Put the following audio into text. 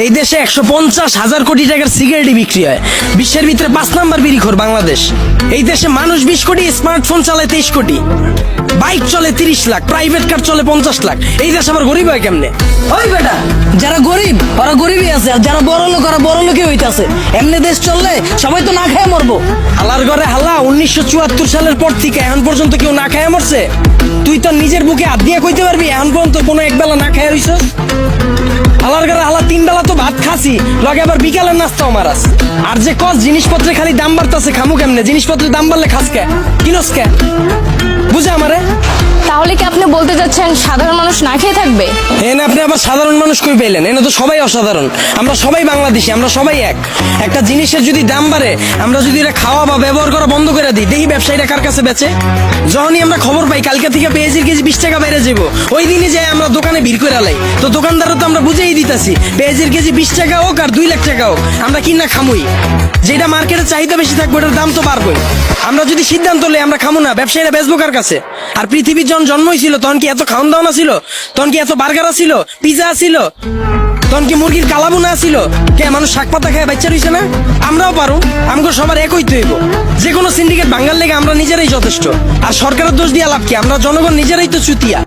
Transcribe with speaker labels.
Speaker 1: এই দেশে 150,000 কোটি টাকার সিগারেটই বিক্রি হয়। বিশ্বের ভিতরে 5 নাম্বার বিড়িখোর বাংলাদেশ। এই দেশে মানুষ 20 কোটি, স্মার্টফোন চালায় 23 কোটি, বাইক চলে 30 লাখ, প্রাইভেট কার চলে 50 লাখ। এই দেশ আবার গরিব হয় কেমনে?
Speaker 2: ওই বেটা, যারা গরিব ওরা গরিবই আছে, আর যারা বড় লোক ওরা বড় লোকই হইতাছে। এমনি দেশ চললে সবাই তো না খেয়ে মরবো।
Speaker 1: হালার ঘরে হালা 1974 সালের পর থেকে এখন পর্যন্ত কেউ না খায় মরছে? তুই তো নিজের বুকে হাত দিয়ে কইতে পারবি এখন পর্যন্ত কোনো একবেলা না খায় হইছস? হালার ঘরে হালা 3 বেলা তো ভাত খাসি, লগে আবার বিকালের নাস্তাও মারাস। আর যে কস জিনিসপত্রের খালি দাম বাড়তাছে, খামু কেমনে? জিনিসপত্রের দাম বাড়লে খাস কে, কিনস কে? বুঝে আমারে?
Speaker 3: তাহলে কি আপনি বলতে চাচ্ছেন সাধারণ মানুষ না খেয়ে থাকবে?
Speaker 1: এনে আপনি আবার সাধারণ মানুষ কই পেলেন? এনে তো সবাই অসাধারণ। আমরা সবাই বাংলাদেশি, আমরা সবাই এক। একটা জিনিসের যদি দাম বাড়ে, আমরা যদি এটা খাওয়া বা ব্যবহার করা বন্ধ করে দিই, দেখি ব্যবসায়ীরা কার কাছে বেচে। যখনই আমরা খবর পাই কালকে থেকে পেঁয়াজের কেজি 20 টাকা বেড়ে যাবো, ওই দিনই যাই আমরা দোকানে ভিড় করে আলাই। তো দোকানদারও তো আমরা বুঝেই দিতেছি পেঁয়াজের কেজি 20 টাকা হোক আর 2 লাখ টাকা হোক, আমরা কিনা খামুই। যেটা মার্কেটে চাহিদা বেশি থাকবে ওটার দাম তো বাড়বেই। আমরা যদি সিদ্ধান্ত লই আমরা খামু না, ব্যবসায়ীরা বেচবো কার কাছে? আর পৃথিবীর যখন জন্ম হয়েছিল তখন কি এত খাওয়ান দাওয়ান ছিল? তখন কি এত বার্গার ছিল, পিজা ছিল? তখন কি মুরগির কালাবুনা ছিল? কে মানুষ শাক পাতা খায় বাচ্চা রইছে না? আমরাও পারো, আমগো সবার একই তো হইব। যে কোনো সিন্ডিকেট ভাঙার লেগে আমরা নিজেরাই যথেষ্ট। আর সরকারের দোষ দিয়া লাভ কি? আমরা জনগণ নিজেরাই তো চুতিয়া।